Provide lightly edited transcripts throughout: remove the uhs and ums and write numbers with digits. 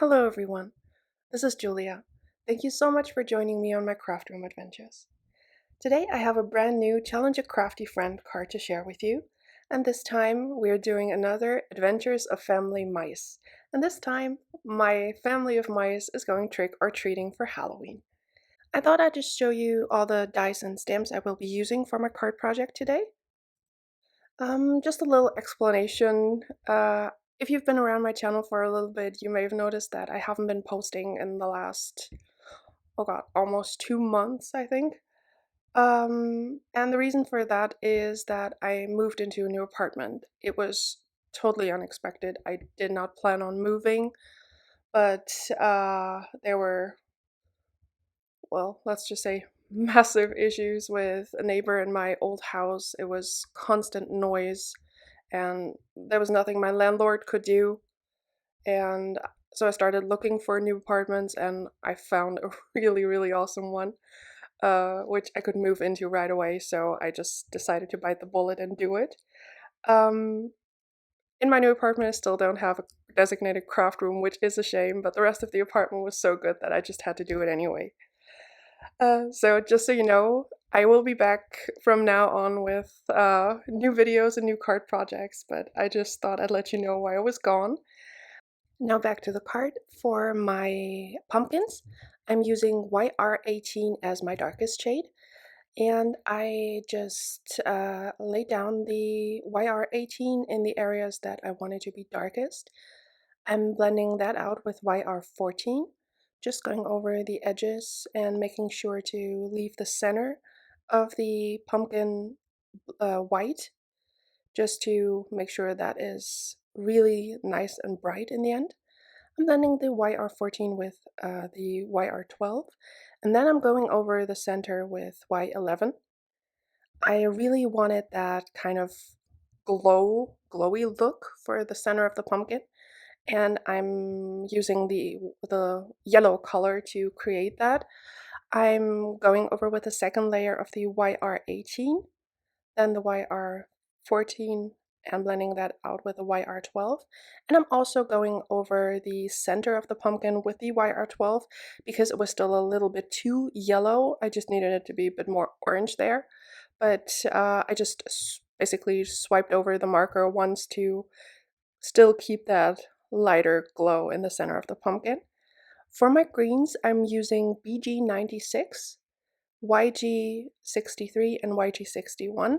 Hello everyone, this is Julia. Thank you so much for joining me on my craft room adventures. Today I have a brand new Challenge a Crafty Friend card to share with you, and this time we're doing another Adventures of Family Mice. And this time my family of mice is going trick or treating for Halloween. I thought I'd just show you all the dies and stamps I will be using for my card project today. Just a little explanation. If you've been around my channel for a little bit, you may have noticed that I haven't been posting in the last, oh god, almost 2 months, I think. And the reason for that is that I moved into a new apartment. It was totally unexpected. I did not plan on moving, but there were, well, let's just say massive issues with a neighbor in my old house. It was constant noise and there was nothing my landlord could do. And so I started looking for new apartments and I found a really awesome one, which I could move into right away. So I just decided to bite the bullet and do it. Um, in my new apartment, I still don't have a designated craft room, which is a shame, but the rest of the apartment was so good that I just had to do it anyway. So just so you know, I will be back from now on with new videos and new card projects, but I just thought I'd let you know why I was gone. Now back to the card. For my pumpkins, I'm using YR18 as my darkest shade, and I just laid down the YR18 in the areas that I wanted to be darkest. I'm blending that out with YR14, just going over the edges and making sure to leave the center of the pumpkin white, just to make sure that is really nice and bright in the end. I'm blending the YR14 with the YR12, and then I'm going over the center with Y11. I really wanted that kind of glowy look for the center of the pumpkin, and I'm using the yellow color to create that. I'm going over with the second layer of the YR18, then the YR14, and blending that out with the YR12. And I'm also going over the center of the pumpkin with the YR12 because it was still a little bit too yellow. I just needed it to be a bit more orange there. But I just basically swiped over the marker once to still keep that lighter glow in the center of the pumpkin. For my greens, I'm using BG96, YG63, and YG61.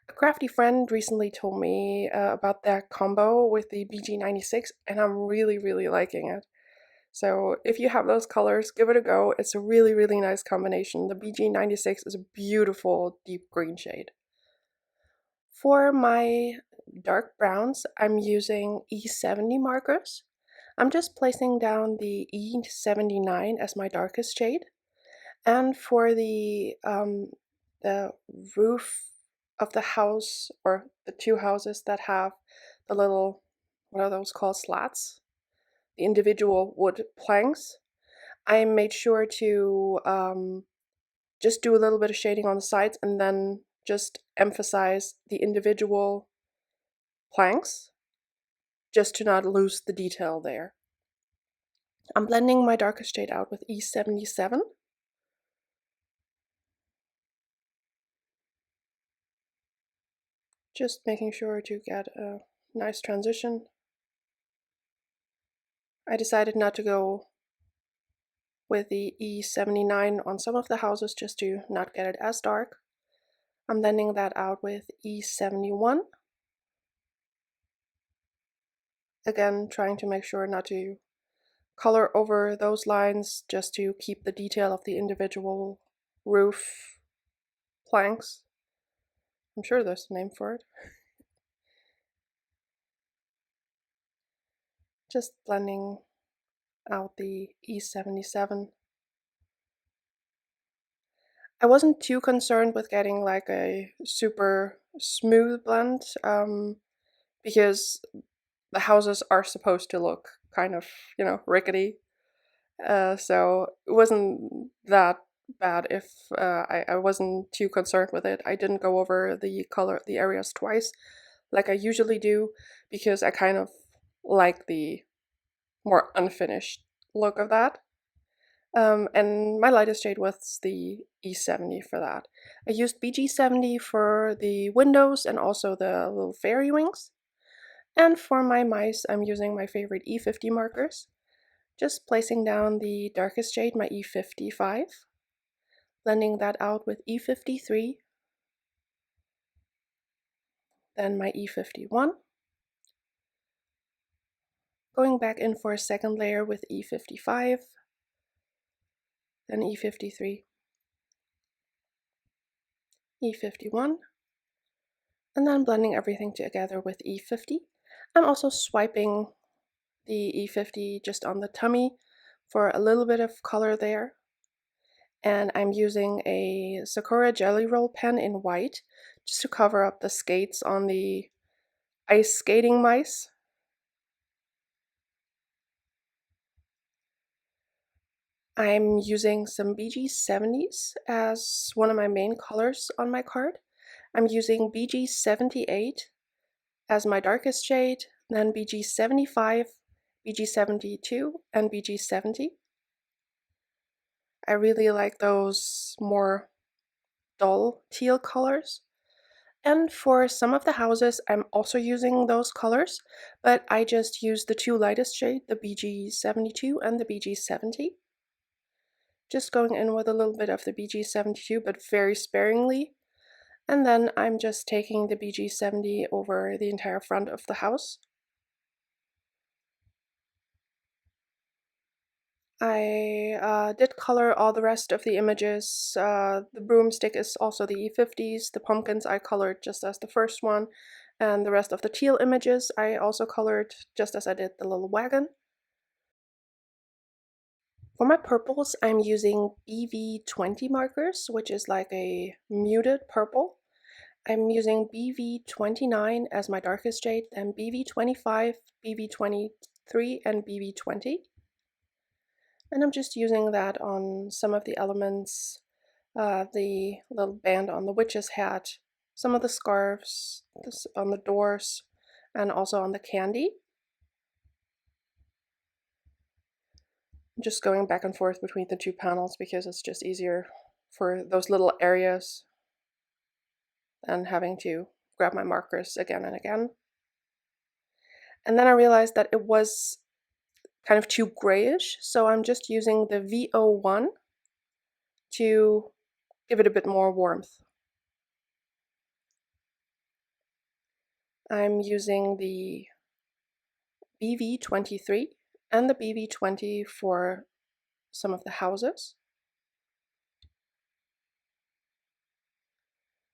A crafty friend recently told me about that combo with the BG96, and I'm really liking it. So if you have those colors, give it a go. It's a really nice combination. The BG96 is a beautiful deep green shade. For my dark browns, I'm using E70 markers. I'm just placing down the E79 as my darkest shade. And for the roof of the house, or the two houses that have the little, what are those called, slats? The individual wood planks, I made sure to just do a little bit of shading on the sides and then just emphasize the individual planks just to not lose the detail there. I'm blending my darkest shade out with E77. Just making sure to get a nice transition. I decided not to go with the E79 on some of the houses just to not get it as dark. I'm blending that out with E71. Again, trying to make sure not to color over those lines, just to keep the detail of the individual roof planks. I'm sure there's a name for it. Just blending out the E77. I wasn't too concerned with getting like a super smooth blend, because the houses are supposed to look kind of, rickety. So it wasn't that bad if I wasn't too concerned with it. I didn't go over the areas twice like I usually do, because I kind of like the more unfinished look of that. And my lightest shade was the E70 for that. I used BG70 for the windows and also the little fairy wings. And for my mice, I'm using my favorite E50 markers. Just placing down the darkest shade, my E55, blending that out with E53, then my E51, going back in for a second layer with E55, then E53, E51, and then blending everything together with E50. I'm also swiping the E50 just on the tummy for a little bit of color there. And I'm using a Sakura Jelly Roll pen in white just to cover up the skates on the ice skating mice. I'm using some BG70s as one of my main colors on my card. I'm using BG78 as my darkest shade, then BG75, BG72, and BG70. I really like those more dull teal colors. And for some of the houses, I'm also using those colors, but I just use the two lightest shades, the BG72 and the BG70. Just going in with a little bit of the BG72, but very sparingly. And then I'm just taking the BG70 over the entire front of the house. I did color all the rest of the images. The broomstick is also the E50s. The pumpkins I colored just as the first one. And the rest of the teal images I also colored just as I did the little wagon. For my purples, I'm using BV20 markers, which is like a muted purple. I'm using BV29 as my darkest shade, then BV25, BV23, and BV20. And I'm just using that on some of the elements, the little band on the witch's hat, some of the scarves on the doors, and also on the candy. Just going back and forth between the two panels because it's just easier for those little areas than having to grab my markers again and again. And then I realized that it was kind of too grayish, so I'm just using the VO1 to give it a bit more warmth. I'm using the BV23 and the BV20 for some of the houses.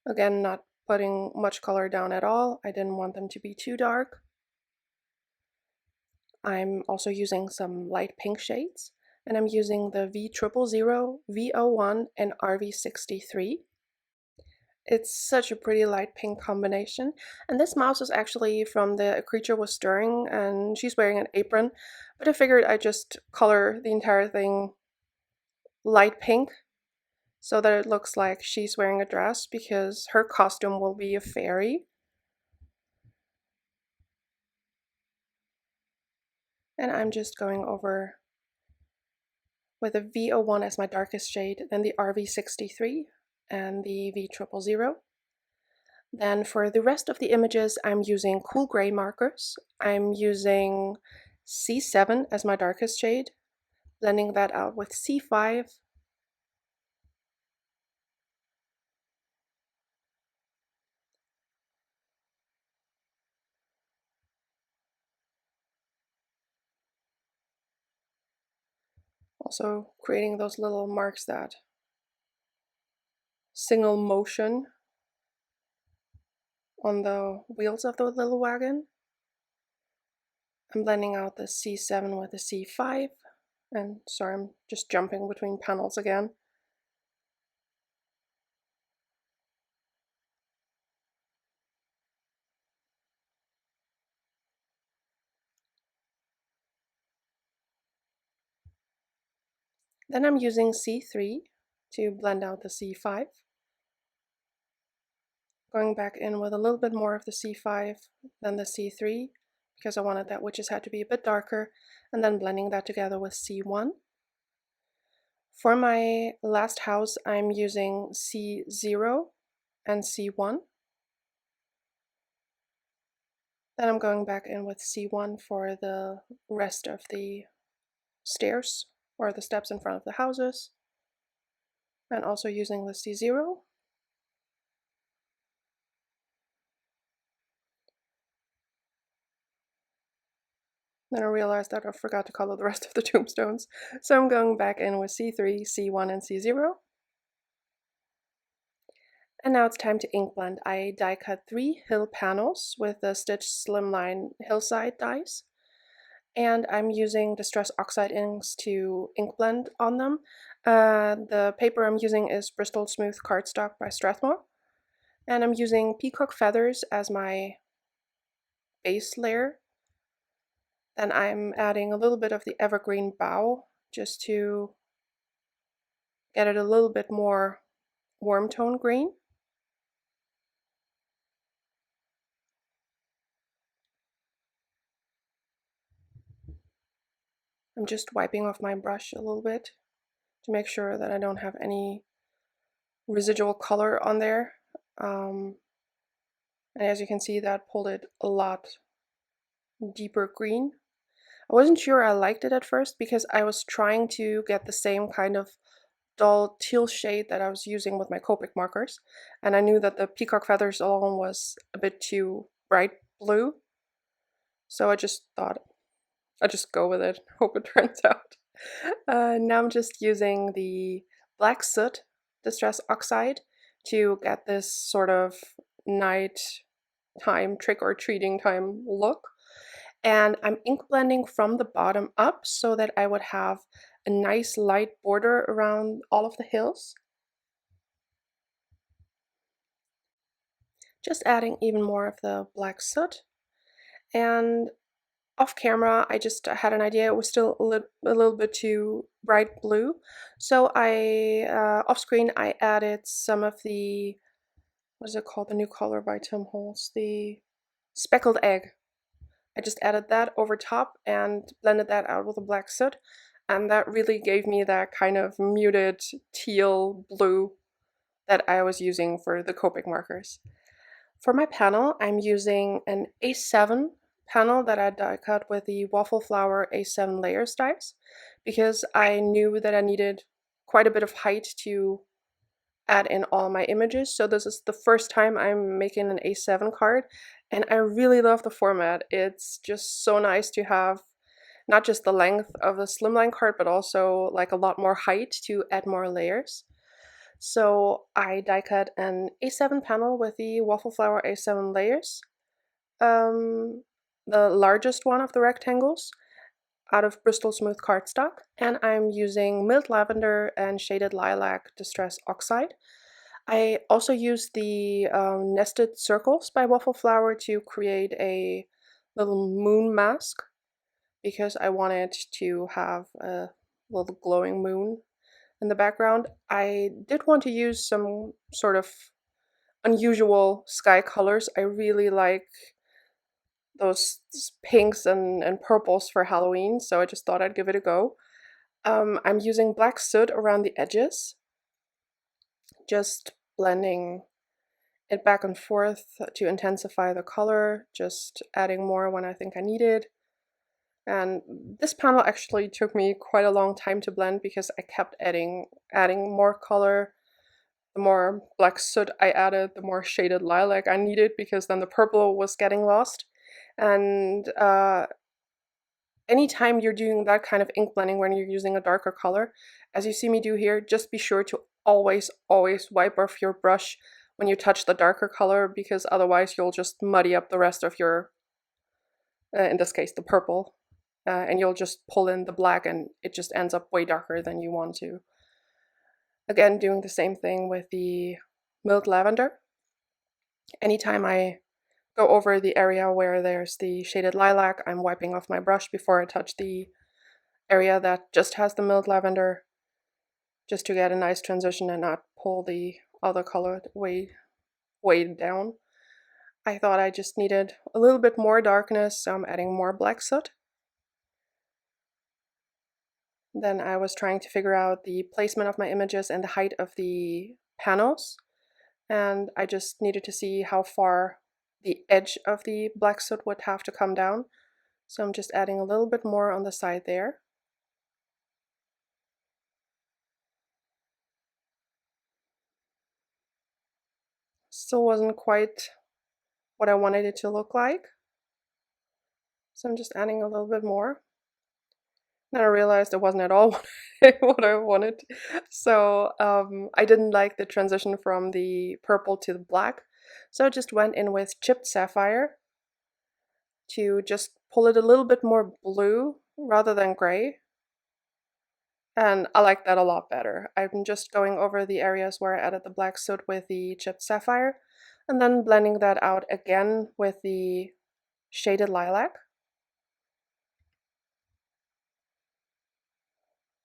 Again, not putting much color down at all. I didn't want them to be too dark. I'm also using some light pink shades, and I'm using the V000, VO1, and RV63. It's such a pretty light pink combination. And this mouse is actually from the A Creature Was Stirring, and she's wearing an apron. But I figured I'd just color the entire thing light pink so that it looks like she's wearing a dress, because her costume will be a fairy. And I'm just going over with a VO1 as my darkest shade, then the RV63 and the V000. Then for the rest of the images, I'm using cool gray markers. I'm using C7 as my darkest shade, blending that out with C5. Also creating those little marks that single motion on the wheels of the little wagon. I'm blending out the C7 with the C5. And sorry, I'm just jumping between panels again. Then I'm using C3 to blend out the C5. Going back in with a little bit more of the C5 than the C3, because I wanted that witch's hat to be a bit darker, and then blending that together with C1. For my last house, I'm using C0 and C1. Then I'm going back in with C1 for the rest of the stairs or the steps in front of the houses, and also using the C0. Then I realized that I forgot to color the rest of the tombstones, so I'm going back in with C3, C1, and C0. And now it's time to ink blend. I die cut 3 hill panels with the Stitch Slimline Hillside dies, and I'm using Distress Oxide inks to ink blend on them. The paper I'm using is Bristol Smooth Cardstock by Strathmore, and I'm using peacock feathers as my base layer. Then I'm adding a little bit of the evergreen bough just to get it a little bit more warm tone green. I'm just wiping off my brush a little bit to make sure that I don't have any residual color on there. And as you can see, that pulled it a lot deeper green. I wasn't sure I liked it at first because I was trying to get the same kind of dull teal shade that I was using with my Copic markers, and I knew that the peacock feathers alone was a bit too bright blue, so I just thought I'd just go with it, hope it turns out. Now I'm just using the black soot Distress Oxide to get this sort of night time, trick-or-treating time look. And I'm ink blending from the bottom up so that I would have a nice light border around all of the hills. Just adding even more of the black soot. And off camera, I just had an idea. It was still a little bit too bright blue. So off screen, I added some of the, what is it called? The new color by Tim Holtz, the speckled egg. I just added that over top and blended that out with a black soot, and that really gave me that kind of muted teal blue that I was using for the Copic markers. For my panel, I'm using an A7 panel that I die cut with the Waffle Flower A7 layers dies because I knew that I needed quite a bit of height to add in all my images. So this is the first time I'm making an A7 card, and I really love the format. It's just so nice to have not just the length of the slimline card, but also like a lot more height to add more layers. So I die cut an A7 panel with the Waffle Flower A7 layers, the largest one of the rectangles, out of Bristol Smooth Cardstock, and I'm using Milled Lavender and Shaded Lilac Distress Oxide. I also used the Nested Circles by Waffle Flower to create a little moon mask because I wanted to have a little glowing moon in the background. I did want to use some sort of unusual sky colors. I really like those pinks and purples for Halloween, so I just thought I'd give it a go. I'm using black soot around the edges, just blending it back and forth to intensify the color, just adding more when I think I needed. And this panel actually took me quite a long time to blend because I kept adding more color. The more black soot I added, the more shaded lilac I needed because then the purple was getting lost. And anytime you're doing that kind of ink blending when you're using a darker color, as you see me do here, just be sure to always wipe off your brush when you touch the darker color, because otherwise you'll just muddy up the rest of your, in this case, the purple, and you'll just pull in the black and it just ends up way darker than you want to. Again, doing the same thing with the Milled Lavender. Anytime I go over the area where there's the shaded lilac, I'm wiping off my brush before I touch the area that just has the Milled Lavender, just to get a nice transition and not pull the other color way down. I thought I just needed a little bit more darkness, so I'm adding more black soot. Then I was trying to figure out the placement of my images and the height of the panels, and I just needed to see how far the edge of the black soot would have to come down. So I'm just adding a little bit more on the side there. Still wasn't quite what I wanted it to look like, so I'm just adding a little bit more. Then I realized it wasn't at all what I wanted. So I didn't like the transition from the purple to the black. So I just went in with chipped sapphire to just pull it a little bit more blue rather than gray. And I like that a lot better. I'm just going over the areas where I added the black soot with the chipped sapphire and then blending that out again with the shaded lilac.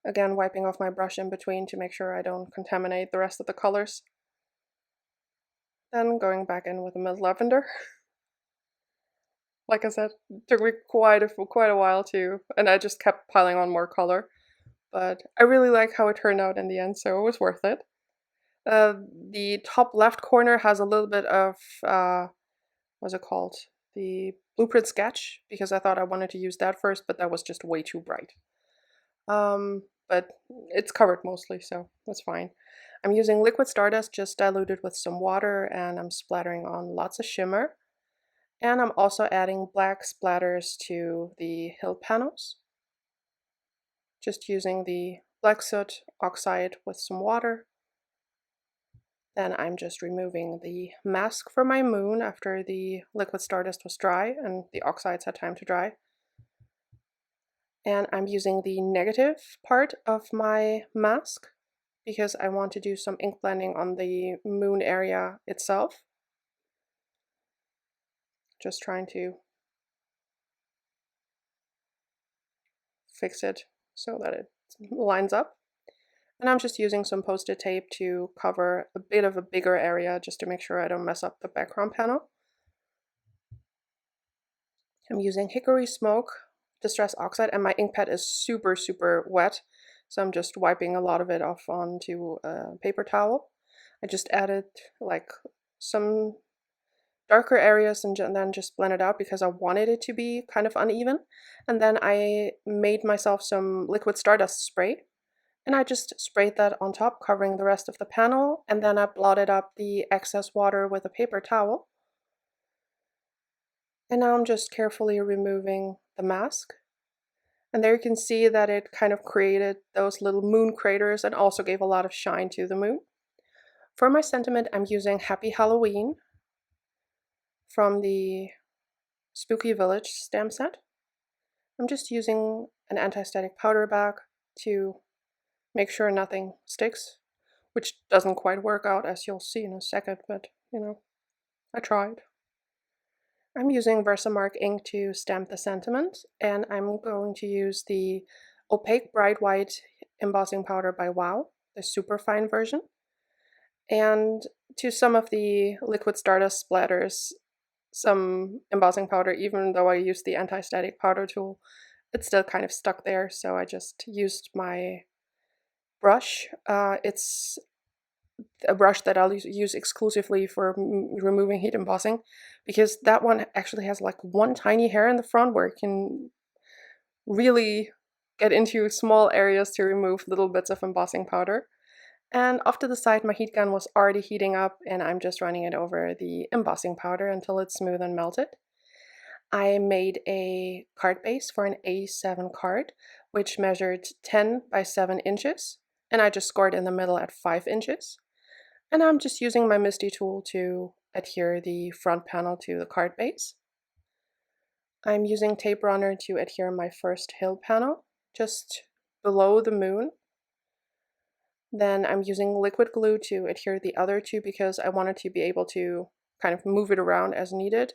Again, wiping off my brush in between to make sure I don't contaminate the rest of the colors. Then going back in with the mid lavender. Like I said, it took me quite a while too, and I just kept piling on more color. But I really like how it turned out in the end, so it was worth it. The top left corner has a little bit of, what's it called? The blueprint sketch, because I thought I wanted to use that first, but that was just way too bright. But it's covered mostly, so that's fine. I'm using liquid stardust just diluted with some water, and I'm splattering on lots of shimmer. And I'm also adding black splatters to the hill panels. Just using the black soot oxide with some water. Then I'm just removing the mask for my moon after the liquid stardust was dry and the oxides had time to dry. And I'm using the negative part of my mask because I want to do some ink blending on the moon area itself. Just trying to fix it so that it lines up. And I'm just using some post-it tape to cover a bit of a bigger area just to make sure I don't mess up the background panel. I'm using hickory smoke distress oxide, and my ink pad is super wet, so I'm just wiping a lot of it off onto a paper towel. I just added like some darker areas and then just blend it out because I wanted it to be kind of uneven. And then I made myself some liquid stardust spray, and I just sprayed that on top, covering the rest of the panel, and then I blotted up the excess water with a paper towel. And now I'm just carefully removing the mask. And there you can see that it kind of created those little moon craters and also gave a lot of shine to the moon. For my sentiment, I'm using Happy Halloween from the Spooky Village stamp set. I'm just using an anti-static powder bag to make sure nothing sticks, which doesn't quite work out, as you'll see in a second, but you know, I tried. I'm using Versamark ink to stamp the sentiment, and I'm going to use the opaque bright white embossing powder by Wow, the super fine version. And to some of the liquid stardust splatters, some embossing powder, even though I used the anti-static powder tool, it's still kind of stuck there, so I just used my brush. It's a brush that I'll use exclusively for removing heat embossing, because that one actually has like one tiny hair in the front where it can really get into small areas to remove little bits of embossing powder. And off to the side, my heat gun was already heating up, and I'm just running it over the embossing powder until it's smooth and melted. I made a card base for an A7 card, which measured 10 by 7 inches, and I just scored in the middle at 5 inches. And I'm just using my MISTI tool to adhere the front panel to the card base. I'm using tape runner to adhere my first hill panel, just below the moon. Then I'm using liquid glue to adhere the other two because I wanted to be able to kind of move it around as needed.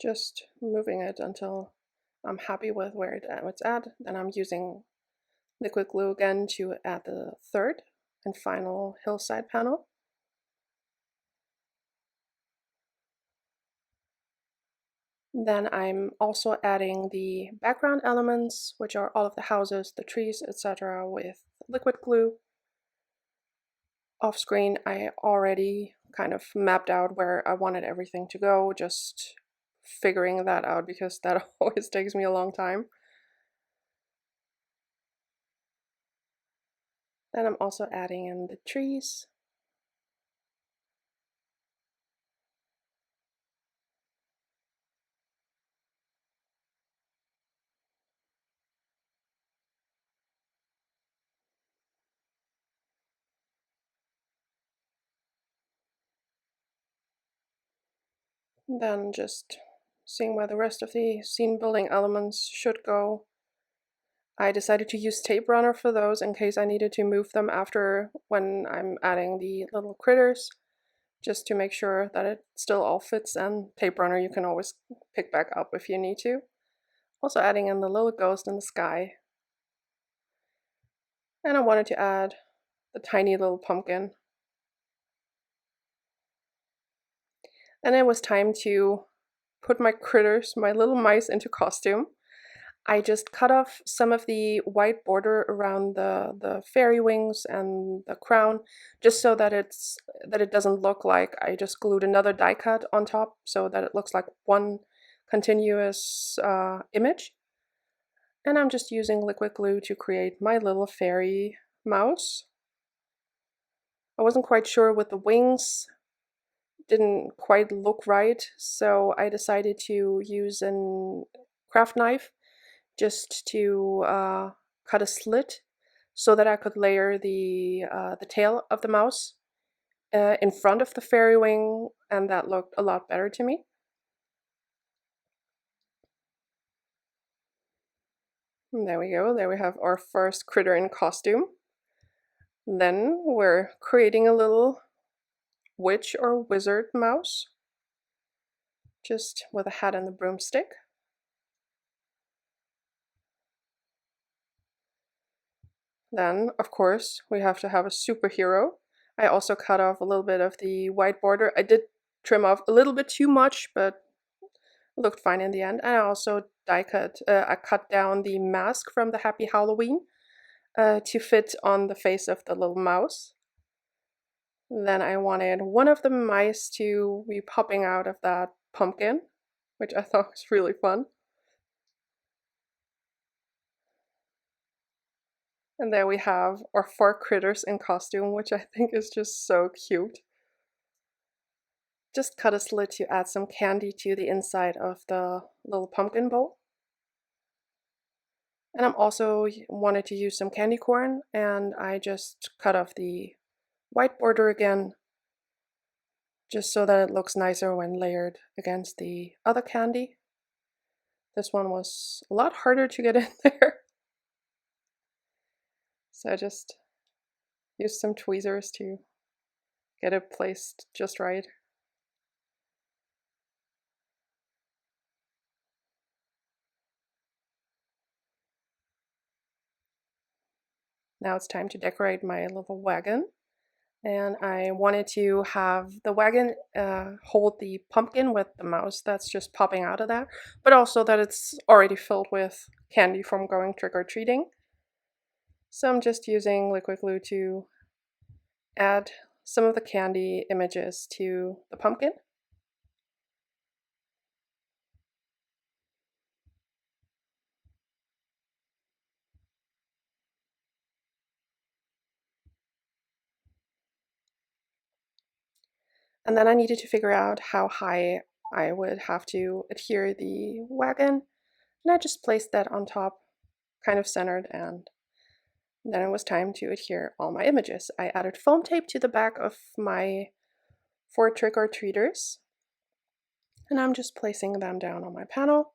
Just moving it until I'm happy with where it's at, then I'm using liquid glue again to add the third and final hillside panel. Then I'm also adding the background elements, which are all of the houses, the trees, etc. with liquid glue. Off screen, I already kind of mapped out where I wanted everything to go, just figuring that out because that always takes me a long time. Then I'm also adding in the trees. Then just seeing where the rest of the scene building elements should go. I decided to use tape runner for those in case I needed to move them after when I'm adding the little critters, just to make sure that it still all fits, and tape runner you can always pick back up if you need to. Also adding in the little ghost in the sky. And I wanted to add the tiny little pumpkin. And it was time to put my critters, my little mice, into costume. I just cut off some of the white border around the fairy wings and the crown, just so that it doesn't look like I just glued another die cut on top, so that it looks like one continuous image. And I'm just using liquid glue to create my little fairy mouse. I wasn't quite sure with the wings, didn't quite look right, so I decided to use a craft knife just to cut a slit so that I could layer the tail of the mouse in front of the fairy wing, and that looked a lot better to me. And there we go, there we have our first critter in costume. Then we're creating a little witch or wizard mouse, just with a hat and the broomstick. Then, of course, we have to have a superhero. I also cut off a little bit of the white border. I did trim off a little bit too much, but it looked fine in the end. And I also I cut down the mask from the Happy Halloween to fit on the face of the little mouse. Then I wanted one of the mice to be popping out of that pumpkin, which I thought was really fun. And there we have our 4 critters in costume, which I think is just so cute. Just cut a slit to add some candy to the inside of the little pumpkin bowl. And I'm also wanted to use some candy corn, and I just cut off the white border again, just so that it looks nicer when layered against the other candy. This one was a lot harder to get in there. So I just used some tweezers to get it placed just right. Now it's time to decorate my little wagon. And I wanted to have the wagon hold the pumpkin with the mouse that's just popping out of that, but also that it's already filled with candy from going trick-or-treating. So I'm just using liquid glue to add some of the candy images to the pumpkin. And then I needed to figure out how high I would have to adhere the wagon, and I just placed that on top, kind of centered, and then it was time to adhere all my images. I added foam tape to the back of my 4 trick-or-treaters, and I'm just placing them down on my panel.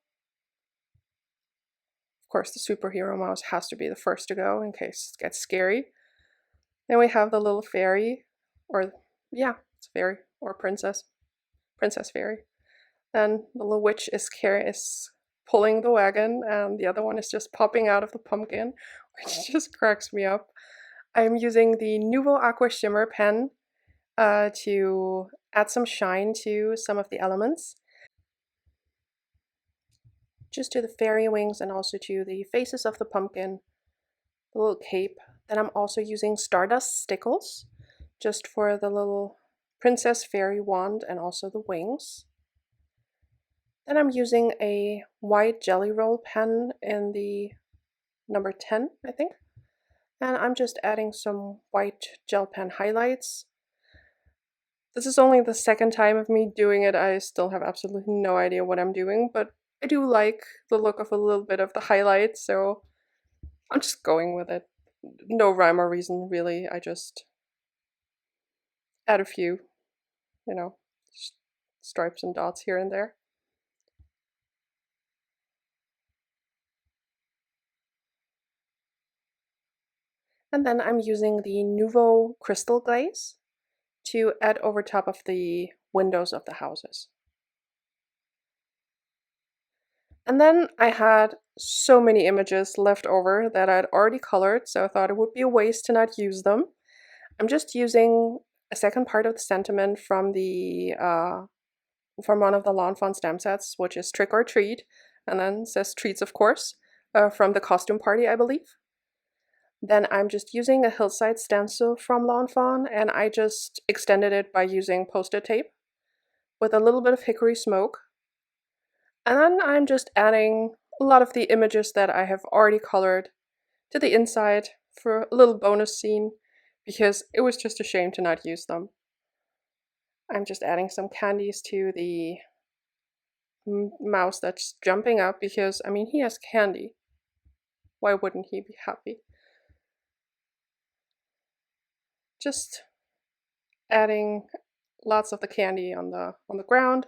Of course, the superhero mouse has to be the first to go in case it gets scary. Then we have the little fairy, or yeah, it's a fairy, or princess fairy. Then the little witch is pulling the wagon and the other one is just popping out of the pumpkin, which just cracks me up. I'm using the Nuvo Aqua Shimmer pen to add some shine to some of the elements, just to the fairy wings and also to the faces of the pumpkin, the little cape. Then I'm also using Stardust Stickles just for the little princess fairy wand and also the wings. Then I'm using a white jelly roll pen in the number 10, I think. And I'm just adding some white gel pen highlights. This is only the second time of me doing it. I still have absolutely no idea what I'm doing, but I do like the look of a little bit of the highlights, so I'm just going with it. No rhyme or reason, really. I just add a few, you know, stripes and dots here and there. And then I'm using the Nuvo Crystal Glaze to add over top of the windows of the houses. And then I had so many images left over that I'd already colored, so I thought it would be a waste to not use them. I'm just using a second part of the sentiment from from one of the Lawn Fawn stamp sets, which is Trick or Treat, and then says Treats, of course, from the costume party, I believe. Then I'm just using a hillside stencil from Lawn Fawn, and I just extended it by using Post-it tape with a little bit of hickory smoke. And then I'm just adding a lot of the images that I have already colored to the inside for a little bonus scene, because it was just a shame to not use them. I'm just adding some candies to the mouse that's jumping up because, I mean, he has candy. Why wouldn't he be happy? Just adding lots of the candy on the ground.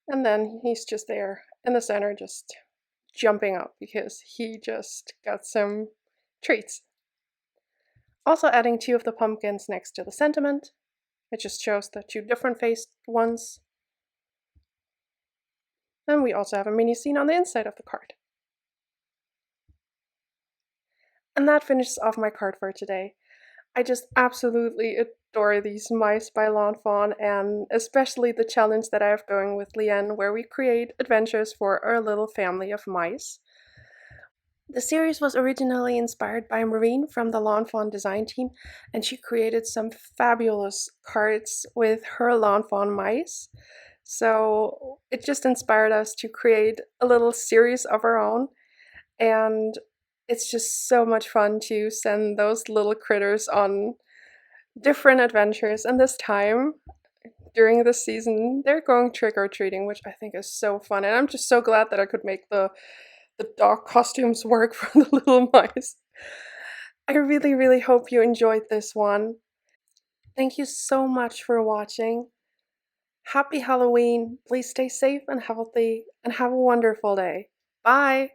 And then he's just there in the center, just jumping up because he just got some treats. Also adding two of the pumpkins next to the sentiment. It just shows the two different faced ones. And we also have a mini scene on the inside of the card. And that finishes off my card for today. I just absolutely adore these mice by Lawn Fawn, and especially the challenge that I have going with Lien, where we create adventures for our little family of mice. The series was originally inspired by Maureen from the Lawn Fawn design team, and she created some fabulous cards with her Lawn Fawn mice. So it just inspired us to create a little series of our own, and it's just so much fun to send those little critters on different adventures. And this time, during the season, they're going trick-or-treating, which I think is so fun. And I'm just so glad that I could make the dog costumes work for the little mice. I really, really hope you enjoyed this one. Thank you so much for watching. Happy Halloween. Please stay safe and healthy and have a wonderful day. Bye!